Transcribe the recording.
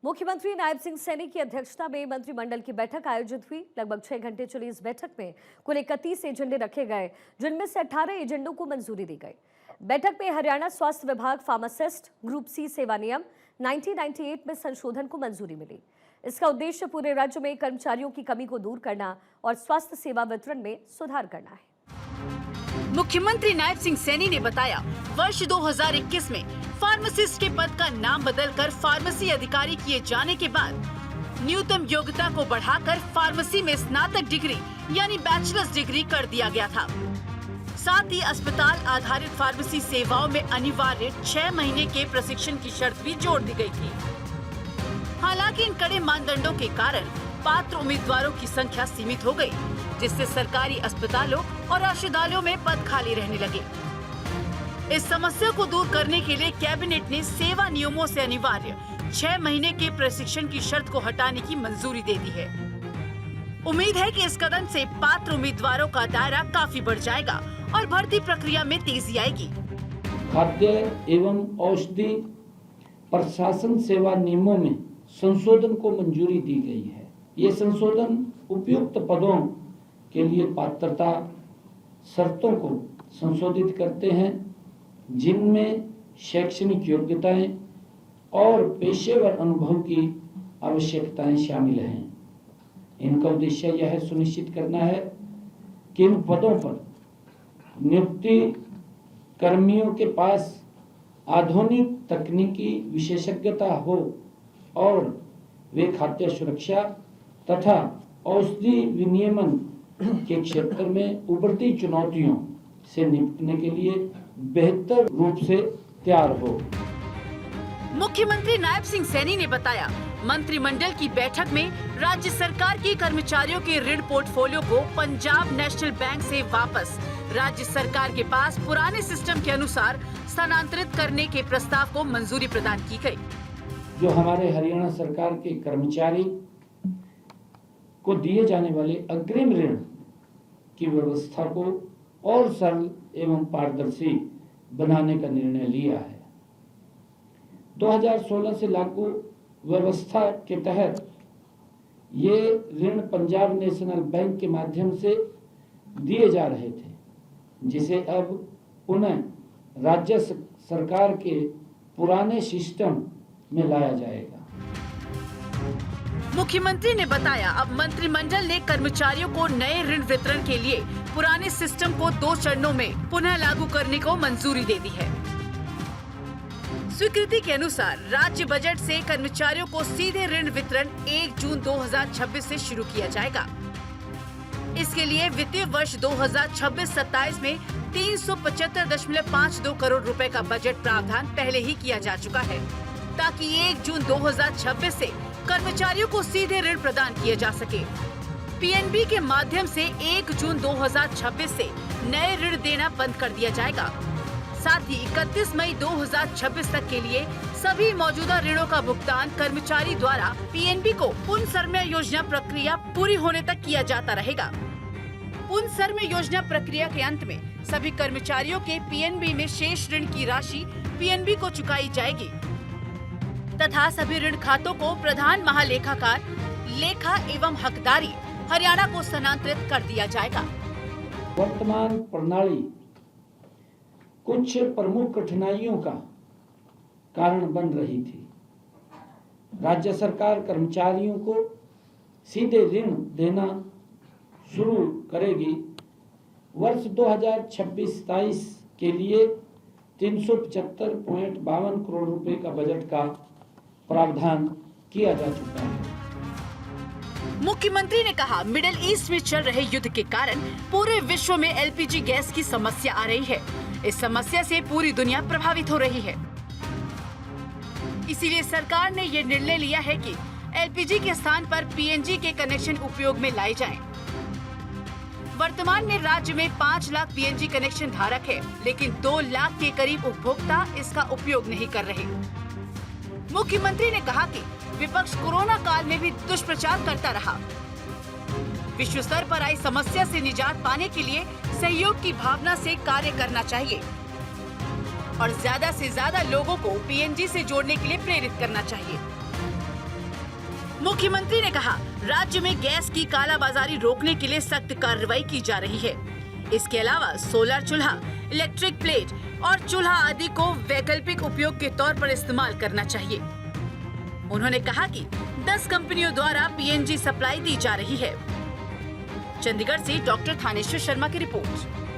मुख्यमंत्री नायब सिंह सैनी की अध्यक्षता में मंत्रिमंडल की बैठक आयोजित हुई। लगभग 6 घंटे चली इस बैठक में कुल 31 एजेंडे रखे गए, जिनमें से 18 एजेंडों को मंजूरी दी गई। बैठक में हरियाणा स्वास्थ्य विभाग फार्मासिस्ट ग्रुप सी सेवा नियम 1998 में संशोधन को मंजूरी मिली। इसका उद्देश्य पूरे राज्य में कर्मचारियों की कमी को दूर करना और स्वास्थ्य सेवा वितरण में सुधार करना है। मुख्यमंत्री नायब सिंह सैनी ने बताया, वर्ष 2021 में फार्मासिस्ट के पद का नाम बदलकर फार्मेसी अधिकारी किए जाने के बाद न्यूनतम योग्यता को बढ़ाकर फार्मेसी में स्नातक डिग्री यानी बैचलर्स डिग्री कर दिया गया था। साथ ही अस्पताल आधारित फार्मेसी सेवाओं में अनिवार्य 6 महीने के प्रशिक्षण की शर्त भी जोड़ दी गई थी। हालांकि इन कड़े मानदंडों के कारण पात्र उम्मीदवारों की संख्या सीमित हो गई, जिससे सरकारी अस्पतालों और औषधालयों में पद खाली रहने लगे। इस समस्या को दूर करने के लिए कैबिनेट ने सेवा नियमों से अनिवार्य 6 महीने के प्रशिक्षण की शर्त को हटाने की मंजूरी दे दी है। उम्मीद है कि इस कदम से पात्र उम्मीदवारों का दायरा काफी बढ़ जाएगा और भर्ती प्रक्रिया में तेजी आएगी। खाद्य एवं औषधि प्रशासन सेवा नियमों में संशोधन को मंजूरी दी गई है। ये संशोधन उपयुक्त पदों के लिए पात्रता शर्तों को संशोधित करते हैं, जिनमें शैक्षणिक योग्यताएं और पेशेवर अनुभव की आवश्यकताएं शामिल हैं। इनका उद्देश्य यह सुनिश्चित करना है कि इन पदों पर नियुक्ति कर्मियों के पास आधुनिक तकनीकी विशेषज्ञता हो और वे खाद्य सुरक्षा तथा औषधि विनियमन के क्षेत्र में उभरती चुनौतियों से निपटने के लिए बेहतर रूप से तैयार हो। मुख्यमंत्री नायब सिंह सैनी ने बताया, मंत्रिमंडल की बैठक में राज्य सरकार के कर्मचारियों के ऋण पोर्टफोलियो को पंजाब नेशनल बैंक से वापस राज्य सरकार के पास पुराने सिस्टम के अनुसार स्थानांतरित करने के प्रस्ताव को मंजूरी प्रदान की गई। जो हमारे हरियाणा सरकार के कर्मचारी को दिए जाने वाले अग्रिम ऋण की व्यवस्था को और सरल एवं पारदर्शी बनाने का निर्णय लिया है। 2016 से लागू व्यवस्था के तहत ये ऋण पंजाब नेशनल बैंक के माध्यम से दिए जा रहे थे, जिसे अब पुनः राज्य सरकार के पुराने सिस्टम में लाया जाएगा। मुख्यमंत्री ने बताया, अब मंत्रिमंडल ने कर्मचारियों को नए ऋण वितरण के लिए पुराने सिस्टम को 2 चरणों में पुनः लागू करने को मंजूरी दे दी है। स्वीकृति के अनुसार राज्य बजट से कर्मचारियों को सीधे ऋण वितरण 1 जून 2026 से शुरू किया जाएगा। इसके लिए वित्तीय वर्ष 2026-27 में 375.52 करोड़ रुपए का बजट प्रावधान पहले ही किया जा चुका है, ताकि 1 जून 2026 से कर्मचारियों को सीधे ऋण प्रदान किए जा सके। पीएनबी के माध्यम से 1 जून 2026 से नए ऋण देना बंद कर दिया जाएगा। साथ ही 31 मई 2026 तक के लिए सभी मौजूदा ऋणों का भुगतान कर्मचारी द्वारा पीएनबी को पुनर्समय योजना प्रक्रिया पूरी होने तक किया जाता रहेगा। पुनर्समय योजना प्रक्रिया के अंत में सभी कर्मचारियों के पीएनबी में शेष ऋण की राशि पीएनबी को चुकाई जाएगी तथा सभी ऋण खातों को प्रधान महालेखाकार लेखा एवं हकदारी हरियाणा को स्थानांतरित कर दिया जाएगा। वर्तमान प्रणाली कुछ प्रमुख कठिनाइयों का कारण बन रही थी। राज्य सरकार कर्मचारियों को सीधे ऋण देना शुरू करेगी। वर्ष 2026-27 के लिए 375.52 करोड़ रुपए का बजट का प्रावधान किया जा चुका है। मुख्यमंत्री ने कहा, मिडिल ईस्ट में चल रहे युद्ध के कारण पूरे विश्व में एलपीजी गैस की समस्या आ रही है। इस समस्या से पूरी दुनिया प्रभावित हो रही है। इसीलिए सरकार ने ये निर्णय लिया है कि एलपीजी के स्थान पर पीएनजी के कनेक्शन उपयोग में लाए जाएं। वर्तमान में राज्य में 5 लाख पीएनजी कनेक्शन धारक है, लेकिन 2 लाख के करीब उपभोक्ता इसका उपयोग नहीं कर रहे। मुख्यमंत्री ने कहा कि विपक्ष कोरोना काल में भी दुष्प्रचार करता रहा। विश्व स्तर पर आई समस्या से निजात पाने के लिए सहयोग की भावना से कार्य करना चाहिए और ज्यादा से ज्यादा लोगों को पीएनजी से जोड़ने के लिए प्रेरित करना चाहिए। मुख्यमंत्री ने कहा, राज्य में गैस की कालाबाजारी रोकने के लिए सख्त कार्रवाई की जा रही है। इसके अलावा सोलर चूल्हा, इलेक्ट्रिक प्लेट और चूल्हा आदि को वैकल्पिक उपयोग के तौर पर इस्तेमाल करना चाहिए। उन्होंने कहा कि 10 कंपनियों द्वारा पीएनजी सप्लाई दी जा रही है। चंडीगढ़ से डॉक्टर थानेश्वर शर्मा की रिपोर्ट।